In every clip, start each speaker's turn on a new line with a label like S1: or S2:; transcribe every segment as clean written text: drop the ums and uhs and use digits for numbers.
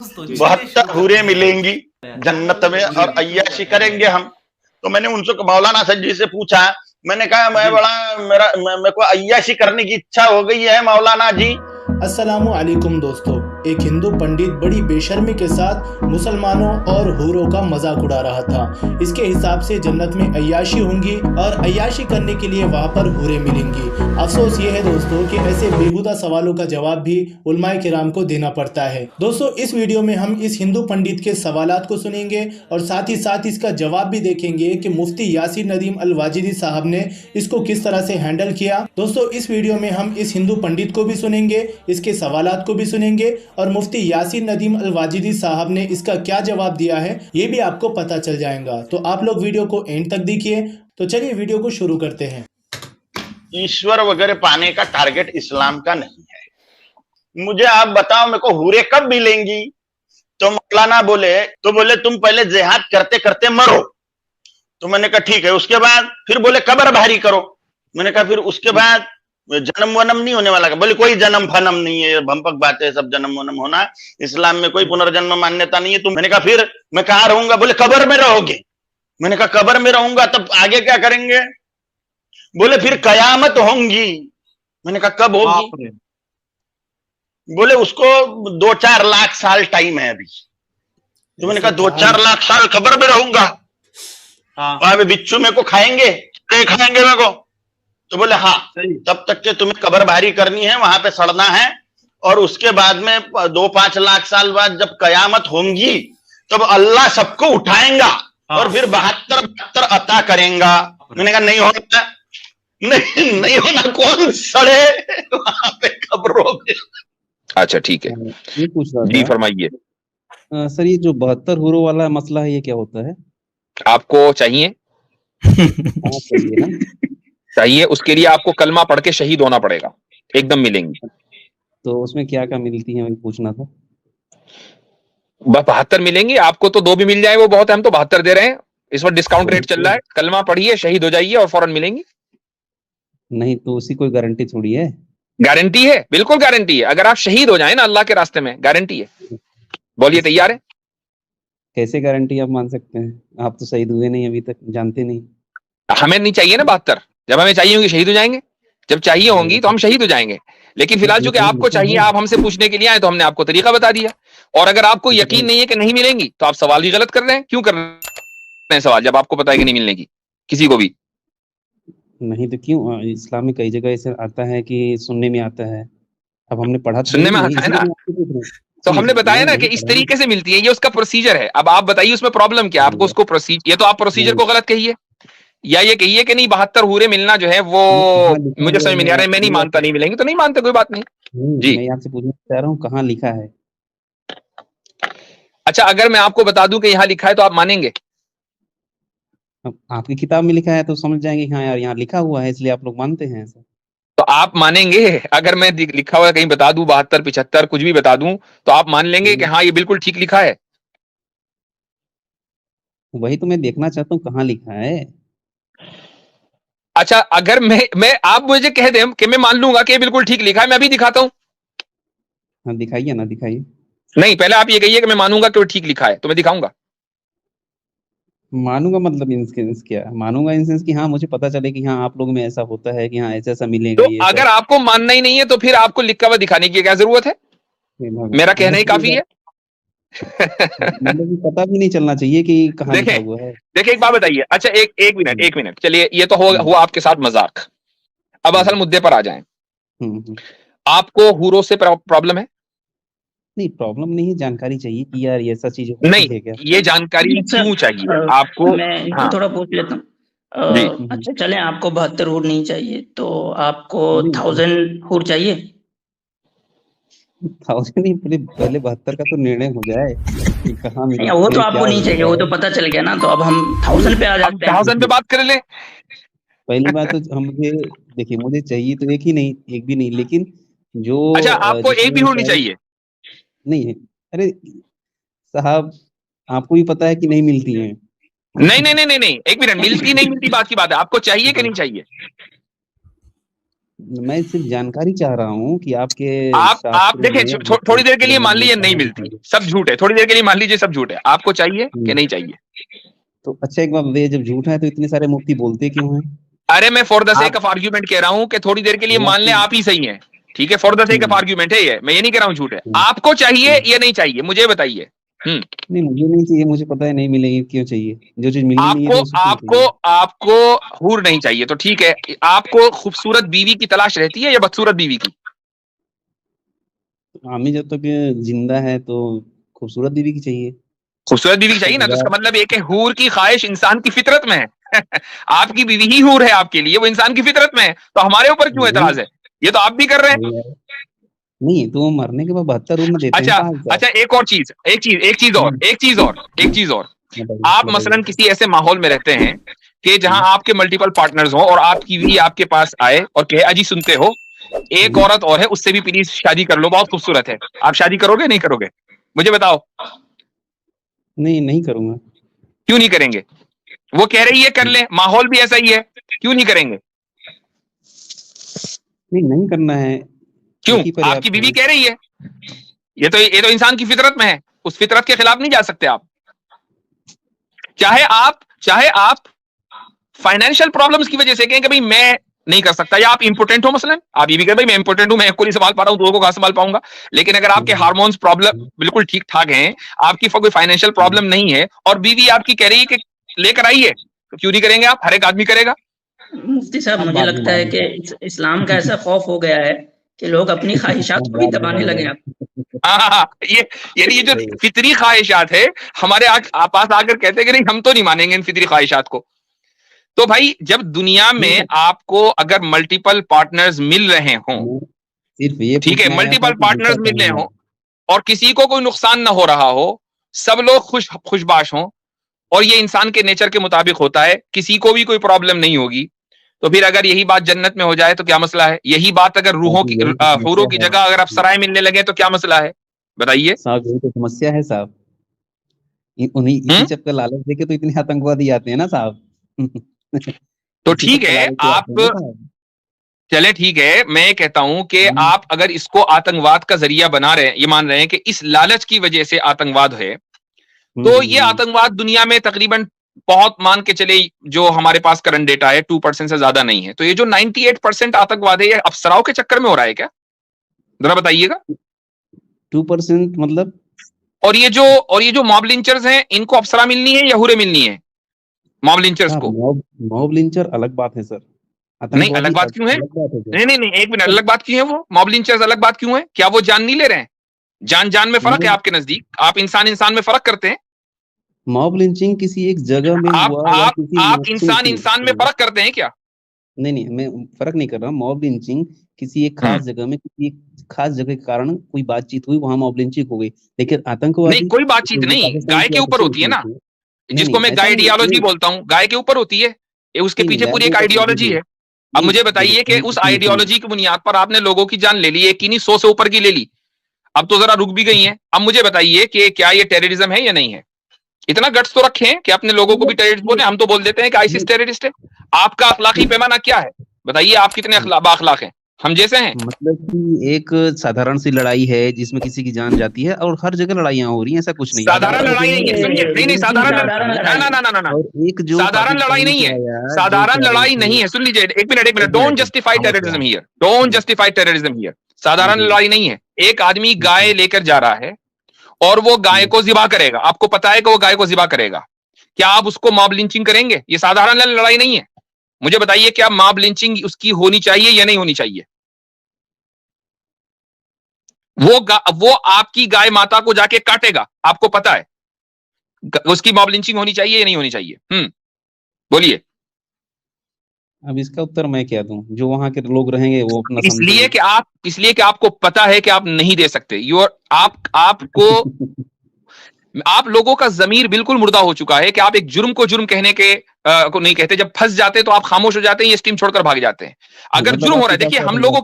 S1: 72 हूरें मिलेंगी जन्नत में और अय्याशी करेंगे हम। तो मैंने उनसे मौलाना सज्ज जी से पूछा, मैंने कहा मैं बड़ा मेरे को अय्याशी करने की इच्छा हो गई है मौलाना जी।
S2: अस्सलामु अलैकुम दोस्तों, एक हिंदू पंडित बड़ी बेशर्मी के साथ मुसलमानों और हूरों का मजाक उड़ा रहा था। इसके हिसाब से जन्नत में अय्याशी होंगी और अय्याशी करने के लिए वहाँ पर हूरें मिलेंगी। अफसोस ये है दोस्तों कि ऐसे बेहुदा सवालों का जवाब भी उलमाए किराम को देना पड़ता है। दोस्तों इस वीडियो में हम इस हिंदू पंडित के सवालात को सुनेंगे और साथ ही साथ इसका जवाब भी देखेंगे कि मुफ्ती यासीर नदीम अल वाजिदी साहब ने इसको किस तरह से हैंडल किया। दोस्तों इस वीडियो में हम इस हिंदू पंडित को भी सुनेंगे, इसके सवालात को भी सुनेंगे और मुफ्ती यासीर नदीम अल वाजिदी साहब ने इसका क्या जवाब दिया है ये भी आपको पता चल जाएगा। तो आप लोग वीडियो को एंड तक देखिए। तो चलिए वीडियो को शुरू करते हैं।
S1: ईश्वर वगैरह पाने का टारगेट इस्लाम का नहीं है। मुझे आप बताओ मेरे को हूरें कब मिलेंगी? तो मौलाना बोले तुम पहले जिहाद करते करते मरो। तो मैंने कहा ठीक है। उसके बाद फिर बोले कब्र भारी करो। मैंने कहा फिर उसके बाद जन्म वनम नहीं होने वाला? बोले कोई जन्म फनम नहीं है, भंपक बात है, सब जन्म वनम होना। इस्लाम में कोई पुनर्जन्म मान्यता नहीं है। तो मैंने कहा फिर मैं कहाँ रहूंगा? बोले कब्र में रहोगे। मैंने कहा कब्र में रहूंगा तब आगे क्या करेंगे? बोले फिर कयामत होंगी। मैंने कहा कब होगी? बोले उसको 2-4 लाख साल टाइम है अभी। तो मैंने कहा 2-4 लाख साल कब्र में रहूंगा, वहां बिच्छू मेरे को खाएंगे, खाएंगे मेरे को? तो बोले हाँ, तब तक के तुम्हें कब्र भारी करनी है, वहां पे सड़ना है, और उसके बाद में 2-5 लाख साल बाद जब कयामत होंगी तब अल्लाह सबको उठाएगा और फिर 72 अता करेगा। मैंने कहा नहीं होना, नहीं होना, कौन सड़े वहां पे कब्रों में।
S3: अच्छा ठीक है,
S4: ये पूछ रहा
S3: जी
S4: था
S3: फरमाइए।
S4: सर, ये जो 72 हुरों वाला मसला है ये क्या होता है?
S3: आपको चाहिए?
S4: हाँ, चाहिए ना।
S3: चाहिए, उसके लिए आपको कलमा पढ़ के शहीद होना पड़ेगा, एकदम मिलेंगी।
S4: तो उसमें क्या क्या मिलती है, वही पूछना था।
S3: 72 मिलेंगी आपको, तो 2 भी मिल जाए वो बहुत है, हम तो 72 दे रहे हैं। इस वक्त डिस्काउंट रेट चल रहा है, कलमा पढ़िए, शहीद हो जाइए और फौरन मिलेंगी।
S4: नहीं तो उसकी कोई गारंटी थोड़ी है।
S3: गारंटी है, बिल्कुल गारंटी है। अगर आप शहीद हो जाए ना अल्लाह के रास्ते में, गारंटी है। बोलिए तैयार है?
S4: कैसे गारंटी आप मान सकते हैं? आप तो शहीद हुए नहीं अभी तक, जानते नहीं।
S3: हमें नहीं चाहिए ना 72। जब हमें चाहिए होंगी शहीद हो जाएंगे, जब चाहिए होंगी तो हम शहीद हो जाएंगे। लेकिन फिलहाल चूंकि आपको चाहिए, आप हमसे पूछने के लिए आए, तो हमने आपको तरीका बता दिया। और अगर आपको यकीन नहीं है कि नहीं मिलेंगी तो आप सवाल ही गलत कर रहे हैं। क्यों कर रहे हैं सवाल जब आपको पता है कि नहीं मिलने की किसी को भी?
S4: नहीं तो क्यों? इस्लाम में कई जगह ऐसे आता है कि सुनने में आता है। अब हमने पढ़ा तो
S3: सुनने में
S4: नहीं,
S3: आता है ना,
S4: इसलिए मैं आपसे पूछ रहा हूँ।
S3: तो हमने बताया ना कि इस तरीके से मिलती है, ये उसका प्रोसीजर है। अब आप बताइए उसमें प्रॉब्लम क्या? आपको उसको प्रोसीजर, ये तो आप प्रोसीजर को गलत कहिए, या ये कहिए कि नहीं 72 हूरें मिलना जो है वो मुझे समझ में नहीं आ रहा है, मैं नहीं मानता, नहीं मिलेंगे तो नहीं मानते, कोई बात नहीं जी।
S4: मैं आपसे पूछना चाह रहा हूँ कहाँ लिखा है।
S3: अच्छा, अगर मैं आपको बता दूं कि यहाँ लिखा है तो आप मानेंगे?
S4: अब आपकी किताब में लिखा है तो समझ जाएंगे कि हाँ यार यहाँ लिखा हुआ है, इसलिए आप लोग मानते हैं ऐसा।
S3: तो आप मानेंगे? अगर मैं लिखा हुआ कहीं बता दूं 72, 75 कुछ भी बता दूं, तो आप मान लेंगे कि हाँ ये बिल्कुल ठीक लिखा है?
S4: वही तो मैं देखना चाहता हूँ कहाँ लिखा है।
S3: अच्छा, अगर मैं आप मुझे कह दें कि मैं मान लूंगा कि ये बिल्कुल ठीक लिखा है, मैं अभी दिखाता हूं।
S4: हाँ दिखाइए ना, दिखाइए।
S3: नहीं, पहले आप ये कहिए कि मैं मानूंगा कि वो ठीक लिखा है, तो मैं दिखाऊंगा।
S4: मानूंगा मतलब इंसेंस क्या? मानूंगा इंसेंस कि हाँ मुझे पता चले कि हाँ आप लोग में ऐसा होता है कि हाँ ऐसा ऐसा मिलेगा।
S3: तो अगर आपको मानना ही नहीं है तो फिर आपको लिखा हुआ दिखाने की क्या जरूरत है? मेरा कहना ही काफी है।
S4: मतलब पता भी नहीं चलना चाहिए कि कहाँ लिखा हुआ है।
S3: देखिए एक बात बताइए। अच्छा एक मिनट चलिए, ये तो हुआ आपके साथ मजाक। अब असल मुद्दे पर आ जाएं। आपको हूरों से प्रॉब्लम है?
S4: नहीं प्रॉब्लम नहीं, जानकारी चाहिए कि यार ये ऐसा चीज होती
S3: नहीं
S4: है क्या?
S3: ये जानकारी क्यों चाहिए आपको?
S5: मैं
S3: हाँ।
S5: थोड़ा पूछ लेता हूँ। अच्छा चले, आपको 72 हूर नहीं चाहिए तो आपको 1000 हूर चाहिए?
S4: 1000 नहीं, पहले 72 का तो निर्णय हो जाए कि कहाँ मिले।
S5: वो तो आपको नहीं चाहिए, वो तो पता चल गया ना। तो अब हम 1000 पे आ जाते हैं।
S3: 1000 पे बात कर ले।
S4: पहली बात तो हम देखिए मुझे चाहिए तो एक ही नहीं, एक भी नहीं, लेकिन जो
S3: अच्छा आपको एक भी होनी चाहिए?
S4: नहीं है। अरे साहब आपको भी पता है कि नहीं मिलती हैं।
S3: नहीं, एक मिनट, मिलती नहीं मिलती बात की बात है, आपको चाहिए कि नहीं चाहिए?
S4: मैं सिर्फ जानकारी चाह रहा हूँ कि आपके
S3: आप
S4: शास्त्र
S3: देखें,
S4: में
S3: थोड़ी देर के लिए मान लीजिए नहीं
S4: कहा
S3: मिलती,
S4: है।
S3: सब झूठ है, थोड़ी देर के लिए मान लीजिए सब झूठ है, आपको चाहिए कि नहीं चाहिए?
S4: तो अच्छा एक बात, वे जब झूठ है तो इतने सारे मुफ्ती बोलते क्यों हैं?
S3: अरे मैं फॉर द सेक
S4: आप
S3: ऑफ आर्ग्यूमेंट कह रहा हूं कि थोड़ी देर के लिए मान लें आप ही सही हैं, ठीक है, for the sake of argument है ये, मैं ये नहीं कह रहा हूं झूठ है। आपको चाहिए या नहीं चाहिए, मुझे बताइए।
S4: नहीं, मुझे नहीं चाहिए, मुझे पता है नहीं मिलेगी, क्यों चाहिए? जो चीज मिलनी नहीं है तो उसको क्यों
S3: आपको
S4: चाहिए?
S3: आपको हूर नहीं चाहिए तो ठीक है, आपको खूबसूरत बीवी की तलाश रहती है या बदसूरत बीवी की?
S4: हमें जब तक जिंदा है तो खूबसूरत बीवी की चाहिए।
S3: खूबसूरत बीवी चाहिए ना, तो इसका मतलब एक है हूर की ख्वाहिश इंसान की फितरत में है। आपकी बीवी ही हूर है आपके लिए, वो इंसान की फितरत में है, तो हमारे ऊपर क्यों एतराज है? ये तो आप भी कर रहे हैं।
S4: नहीं तो वो मरने के बाद 72 रूम में देते हैं
S3: अच्छा
S4: साहब।
S3: अच्छा, एक और चीज, एक चीज और, आप मसलन किसी ऐसे माहौल में रहते हैं कि जहां आपके मल्टीपल पार्टनर्स हो और आपकी बीवी आपके पास आए और कहे अजी सुनते हो, एक औरत और है, उससे भी प्लीज शादी कर लो, बहुत खूबसूरत है, आप शादी करोगे नहीं करोगे? मुझे बताओ।
S4: नहीं, नहीं करूंगा।
S3: क्यों नहीं करेंगे? वो कह रही है कर ले, माहौल भी ऐसा ही है, क्यों नहीं करेंगे?
S4: नहीं, नहीं करना है।
S3: क्यों?
S4: एक ही पर्याप्त
S3: आपकी बीवी
S4: है।
S3: कह रही है, ये तो इंसान की फितरत में है, उस फितरत के खिलाफ नहीं जा सकते आप। चाहे आप फाइनेंशियल प्रॉब्लम्स की वजह से कहें कि भाई मैं नहीं कर सकता, या आप इंपोर्टेंट हो, मसलन आप ये भी कहें भाई मैं इंपोर्टेंट हूं, मैं को नहीं संभाल पा रहा हूं, दो को कहां संभाल पाऊंगा। लेकिन अगर आपके हार्मोन्स प्रॉब्लम बिल्कुल ठीक ठाक हैं, आपकी कोई फाइनेंशियल प्रॉब्लम नहीं है, और बीवी आपकी कह रही है कि लेकर आइए, तो क्यों नहीं करेंगे आप? हर एक आदमी करेगा।
S5: मुफ्ती साहब, मुझे लगता है कि इस्लाम का ऐसा खौफ हो गया है कि लोग अपनी ख्वाहिशात को भी दबाने लगे हैं।
S3: हाँ, यानी ये जो फितरी ख्वाहिशात है, हमारे पास आकर कहते हैं कि नहीं हम तो नहीं मानेंगे इन फितरी ख्वाहिशात को। तो भाई जब दुनिया में आपको अगर मल्टीपल पार्टनर्स मिल रहे हों,
S4: सिर्फ ये
S3: ठीक है, मल्टीपल पार्टनर्स मिल रहे हों और किसी को कोई नुकसान ना हो रहा हो, सब लोग खुशबाश हों, और ये इंसान के नेचर के मुताबिक होता है, किसी को भी कोई प्रॉब्लम नहीं होगी, तो फिर अगर यही बात जन्नत में हो जाए तो क्या मसला है? यही बात अगर हूरों की जगह अगर अप्सराएं मिलने लगे तो क्या मसला है? बताइए
S4: साहब। यही तो समस्या है साहब, उन्हीं इसी चक्कर लालच देके तो इतने आतंकवादी आते हैं ना साहब।
S3: तो ठीक है, आप चले ठीक है, मैं कहता हूं कि आप अगर इसको आतंकवाद का जरिया बना रहे हैं, ये मान रहे हैं कि इस लालच की वजह से आतंकवाद है, तो ये आतंकवाद दुनिया में तकरीबन बहुत मान के चले, जो हमारे पास करंट डेटा है 2% से ज्यादा नहीं है, तो ये जो 98% आतंकवाद है, ये अफसराओं के चक्कर में हो रहा है क्या? जरा बताइएगा।
S4: 2% मतलब?
S3: और ये जो मॉब लिंचर्स हैं, इनको अफसरा मिलनी है या हुरे मिलनी है? मॉब लिंचर्स को
S4: मॉब लिंचर अलग बात है सर।
S3: नहीं, अलग बात क्यों है? नहीं, एक मिनट, अलग बात क्यों है? वो मॉब लिंचर्स अलग बात क्यों है? क्या वो जान नहीं ले रहे हैं? जान में फर्क है आपके नजदीक? आप इंसान में फर्क करते हैं?
S4: मॉब लिंचिंग किसी एक जगह में हुआ,
S3: आप इंसान में फर्क करते हैं क्या?
S4: नहीं, मैं फर्क नहीं कर रहा। मॉब लिंचिंग किसी एक खास जगह में, किसी एक खास जगह के कारण कोई बातचीत हुई, वहां मॉब लिंचिंग हो गई। लेकिन आतंकवादी
S3: नहीं, कोई बातचीत नहीं, गाय के ऊपर होती है ना, जिसको मैं गाय आइडियोलॉजी बोलता हूँ, गाय के ऊपर होती है, उसके पीछे पूरी एक आइडियोलॉजी है। अब मुझे बताइए कि उस आइडियोलॉजी की बुनियाद पर आपने लोगों की जान ले ली, एक की नहीं 100 से ऊपर की ले ली, अब तो जरा रुक भी गई है। अब मुझे बताइए कि क्या ये टेररिज्म है या नहीं है? इतना गट्स तो रखें कि अपने लोगों को भी टेररिस्ट बोले, हम तो बोल देते हैं कि आईसिस टेररिस्ट है। आपका अखलाकी पैमाना क्या है? बताइए, आप कितने बाअखलाक हैं? हम जैसे हैं?
S4: मतलब कि एक साधारण सी लड़ाई है जिसमें किसी की जान जाती है, और हर जगह लड़ाइयां हो रही हैं, ऐसा कुछ नहीं।
S3: साधारण लड़ाई नहीं है, सुनिए, नहीं, साधारण ना,
S4: एक जो
S3: साधारण लड़ाई नहीं है, साधारण लड़ाई नहीं है, सुन लीजिए, एक minute, don't justify terrorism here, don't justify terrorism here. साधारण लड़ाई नहीं है, एक आदमी गाय लेकर जा रहा है और वो गाय को ज़िबा करेगा, आपको पता है कि वो गाय को ज़िबा करेगा, क्या आप उसको मॉब लिंचिंग करेंगे? ये साधारण लड़ाई नहीं है। मुझे बताइए, क्या मॉब लिंचिंग उसकी होनी चाहिए या नहीं होनी चाहिए? वो आपकी गाय माता को जाके काटेगा, आपको पता है, उसकी मॉब लिंचिंग होनी चाहिए या नहीं होनी चाहिए? बोलिए।
S4: अब इसका उत्तर मैं क्या दूं? जो वहां के लोग रहेंगे वो अपना
S3: इसलिए कि आपको पता है कि आप नहीं दे सकते। आपको आप लोगों का जमीर बिल्कुल मुर्दा हो चुका है कि आप एक जुर्म को जुर्म कहने के को नहीं कहते। जब फंस जाते तो आप खामोश हो जाते हैं, ये स्टीम छोड़कर भाग जाते हैं। अगर जुर्म हो रहा है, देखिए, हम लोगों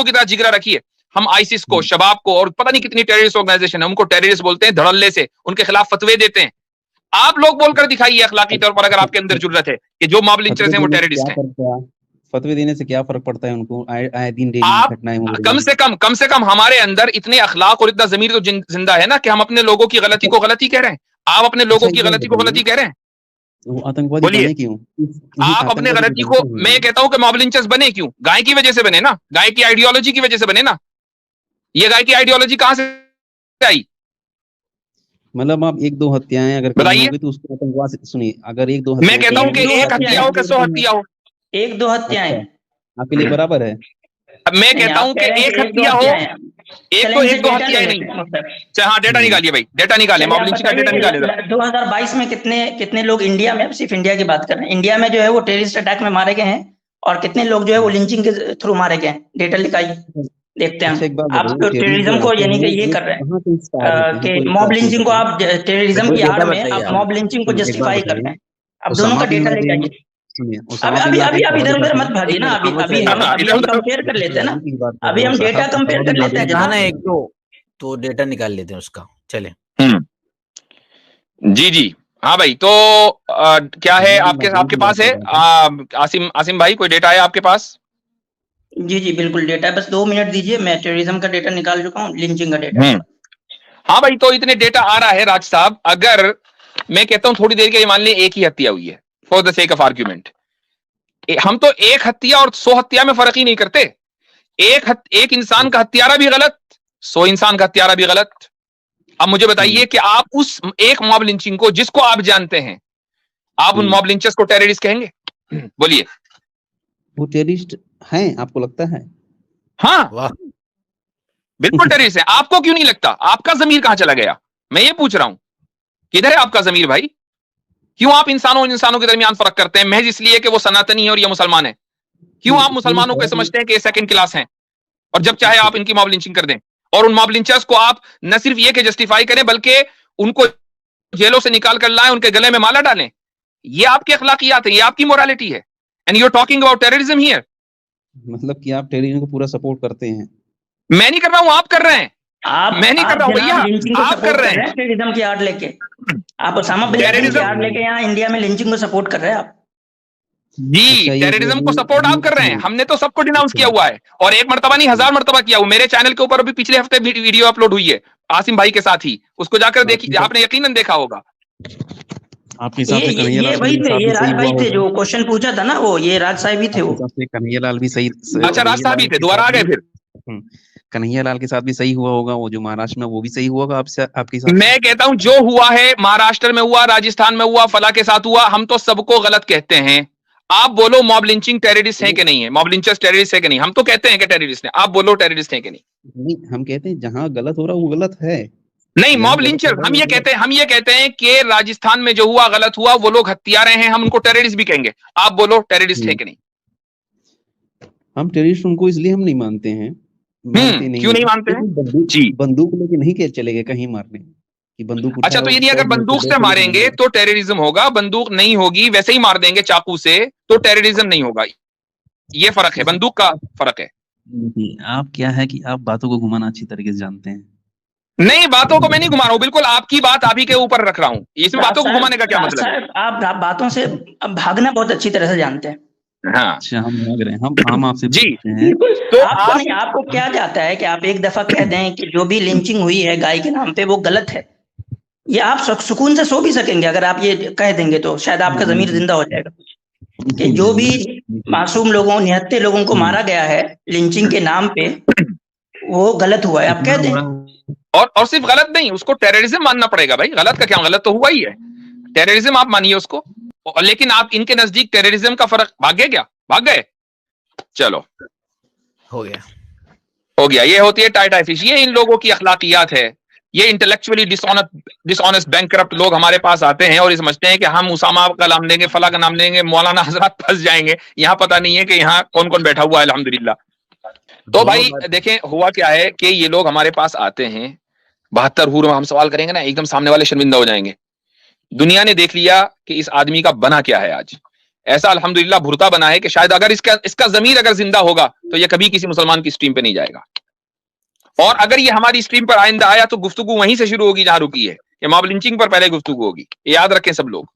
S3: की तरह जिगरा रखिए, हम आईसिस को, शबाब को, और पता नहीं कितनी टेररिस्ट ऑर्गेनाइजेशन है, उनको टेररिस्ट बोलते हैं धड़ल्ले से, उनके खिलाफ फतवे देते हैं। आप लोग बोलकर दिखाइए अखलाकी तौर पर, अगर आपके अंदर जुर्रत है कि जो मॉब लिंचर्स हैं वो टेररिस्ट हैं।
S4: फतवे देने से क्या फर्क पड़ता है उनको? आए दिन डेली
S3: आप
S4: घटनाएं हो रही
S3: कम से कम हमारे अंदर इतने अखलाक और इतना ज़मीर तो जिंदा है ना कि हम अपने लोगों की गलती को गलती कह रहे हैं। आप अपने लोगों की गलती को गलती कह रहे हैं।
S4: वो आतंकवादी
S3: बोलिए,
S4: बने क्यों?
S3: आप अपने गलती को, मैं ये कहता हूं कि मॉब लिंचर्स बने क्यों? गाय की वजह से बने ना, गाय की आइडियोलॉजी की वजह से बने ना। ये गाय की आइडियोलॉजी कहां से आई?
S4: मतलब आप 1-2 हत्याएं अगर करनी होगी तो उसको आतंकवाद से, सुनिए, अगर 1-2
S3: मैं कहता हूं कि एक हत्या हो कि 100 हत्या हो,
S5: 1-2 हत्याएं
S4: आपके लिए बराबर है।
S3: मैं कहता हूं कि एक हत्या हो, एक तो 1-2 हत्याएं नहीं। हाँ, डेटा निकालिए भाई, डेटा निकालिए, मॉब लिंचिंग का डेटा निकालिए।
S5: 2022 में कितने लोग इंडिया में, सिर्फ इंडिया की बात कर रहे हैं, इंडिया में जो है वो टेररिस्ट अटैक में मारे गए हैं, और कितने लोग जो है वो लिंचिंग के थ्रू मारे गए हैं? डेटा निकालिए, देखते हैं। आप तो टेररिज्म को यानी कि ये कर रहे हैं कि मॉब लिंचिंग को आप टेररिज्म की आड़ में आप मॉब लिंचिंग को जस्टिफाई कर रहे हैं। अब दोनों का डेटा लेके आइए। अभी इधर उधर मत भागिए ना, अभी हम कंपेयर कर लेते हैं ना, अभी हम डेटा कंपेयर कर लेते हैं
S6: ना, एक तो डेटा निकाल लेते हैं उसका। चले
S3: जी, हाँ भाई, तो क्या है आपके पास है आसिम भाई, कोई डेटा है आपके पास?
S5: जी बिल्कुल डेटा है, बस 2 मिनट दीजिए, मैं टेररिज्म का डेटा निकाल चुका हूँ, लिंचिंग का डेटा।
S3: हाँ भाई, तो इतने डेटा आ रहा है राज साहब, अगर मैं कहता हूं थोड़ी देर के लिए मान लिया एक ही हत्या हुई है, for the sake of argument, हम तो एक हत्या और 100 हत्या में फर्क ही नहीं करते। एक इंसान का हत्यारा भी गलत, 100 इंसान का हत्यारा भी गलत। अब मुझे बताइए कि आप उस एक मॉब लिंचिंग को, जिसको आप जानते हैं, आप उन मॉब लिंचर्स को टेररिस्ट कहेंगे? बोलिए।
S4: वो टेररिस्ट हैं, आपको लगता है?
S3: हाँ, बिल्कुल टेररिस्ट है। आपको क्यों नहीं लगता? आपका जमीर कहां चला गया? मैं ये पूछ रहा हूं, किधर है आपका जमीर भाई? क्यों आप इंसानों के दरमियान फर्क करते हैं महज इसलिए कि वो सनातनी है और ये मुसलमान है? क्यों आप मुसलमानों को समझते हैं कि ये सेकंड क्लास हैं, और जब चाहे आप इनकी मॉब लिंचिंग कर दें, और उन मॉब लिंचर्स को आप न सिर्फ ये कि जस्टिफाई करें, बल्कि उनको जेलों से निकाल कर लाएं, उनके गले में माला डालें? ये आपकी अखलाकियात है, ये आपकी मोरालिटी है, and you are talking about terrorism here.
S4: मतलब कि आप टेररिज्म को पूरा सपोर्ट करते हैं?
S3: मैं नहीं कर रहा हूं, आप कर रहे हैं। मैं नहीं कर रहा हूं भैया, आप कर रहे हैं
S5: टेररिज्म की आड़ लेके। आप ओसामा बिन लादेन की आड़ लेके यहाँ इंडिया में लिंचिंग को सपोर्ट कर रहे हैं आप
S3: जी। टेररिज्म को सपोर्ट आप कर रहे हैं, हमने तो सबको डिनाउंस किया हुआ है, और 1 मर्तबा नहीं 1000 मर्तबा किया हुआ। मेरे चैनल के ऊपर अभी पिछले हफ्ते वीडियो अपलोड हुई है आसिम भाई के साथ ही, उसको जाकर देखिए, आपने यकीनन देखा होगा।
S4: आपके हिसाब से
S5: ये वही थे, ये राज भाई थे जो क्वेश्चन पूछा था ना, वो ये राज साहब ही थे। वो
S4: कन्हैयालाल भी सही?
S3: अच्छा, राज साहब ही थे, दोबारा आ गए फिर।
S4: कन्हैयालाल के साथ भी सही हुआ होगा, वो जो महाराष्ट्र में, वो भी सही हुआ होगा आपके साथ?
S3: मैं कहता हूं जो हुआ है महाराष्ट्र में हुआ, राजस्थान में हुआ, फला के साथ हुआ, हम तो सबको गलत कहते हैं। आप बोलो मॉब लिंचिंग टेररिस्ट है कि नहीं है, मॉब लिंचर्स टेररिस्ट है कि नहीं? हम तो कहते हैं कि टेररिस्ट है, आप बोलो टेररिस्ट है कि नहीं?
S4: हम कहते हैं जहां गलत हो रहा है वो गलत है।
S3: नहीं, मॉब लिंचर हम ये कहते हैं कि राजस्थान में जो हुआ गलत हुआ, वो लोग हत्यारे हैं, हम उनको टेररिस्ट भी कहेंगे। आप बोलो टेररिस्ट है कि नहीं? हम
S4: टेररिस्ट उनको इसलिए हम नहीं मानते हैं।
S3: क्यों नहीं मानते हैं? जी,
S4: बंदूक लेके नहीं के चले गए कहीं मारने कि बंदूक।
S3: अच्छा, तो यदि अगर बंदूक से मारेंगे तो टेररिज्म होगा, बंदूक नहीं होगी, वैसे ही मार देंगे चाकू से, तो टेररिज्म नहीं होगा। ये फर्क है, बंदूक का फर्क है।
S4: आप क्या है कि आप बातों को घुमाना अच्छी तरीके से जानते हैं।
S3: नहीं, बातों को मैं नहीं घुमा रहा हूँ, बिल्कुल आपकी बात आप ही के ऊपर रख रहा हूँ। इसमें बातों को घुमाने का क्या मतलब है?
S5: आप बातों से भागना बहुत अच्छी तरह से जानते हैं।
S3: हाँ,
S4: अच्छा, हम भाग रहे हैं, हम आपसे
S3: जी।
S5: तो आपको क्या जाता है कि आप एक दफा कह दें कि जो भी लिंचिंग हुई है गाय के नाम पे वो गलत है? ये आप सुकून से सो भी सकेंगे अगर आप ये कह देंगे, तो शायद आपका जमीर जिंदा हो जाएगा कि जो भी मासूम लोगों, निहत्थे लोगों को मारा गया है लिंचिंग के नाम पे, वो गलत हुआ है, आप कह दें।
S3: और सिर्फ गलत नहीं, उसको टेररिज्म मानना पड़ेगा भाई। गलत का क्या, गलत तो हुआ ही है, टेररिज्म आप मानिए उसको। लेकिन आप इनके नजदीक टेररिज्म का फर्क भाग गए क्या? भाग गए? चलो,
S6: हो गया।
S3: ये होती है टाई फिश, ये इन लोगों की अखलाकियात है। ये इंटेलेक्चुअली डिसऑनेस्ट बैंकरप्ट लोग हमारे पास आते हैं और ये समझते हैं कि हम उसामा का नाम लेंगे, फला का नाम लेंगे, मौलाना हजरत फंस जाएंगे। यहाँ पता नहीं है कि यहाँ कौन कौन बैठा हुआ है, अल्हम्दुलिल्लाह। तो भाई देखें हुआ क्या है कि ये लोग हमारे पास आते हैं, 72 हूर में हम सवाल करेंगे ना, एकदम सामने वाले शर्मिंदा हो जाएंगे। दुनिया ने देख लिया कि इस आदमी का बना क्या है आज। ऐसा अल्हम्दुलिल्लाह भुरता बना है कि शायद अगर इसका जमीर अगर जिंदा होगा तो ये कभी किसी मुसलमान की स्ट्रीम पे नहीं जाएगा। और अगर ये हमारी स्ट्रीम पर आइंदा आया तो गुफ्तगू वहीं से शुरू होगी जहां रुकी है। ये मॉब लिंचिंग पर पहले गुफ्तगू होगी, ये याद रखें सब लोग।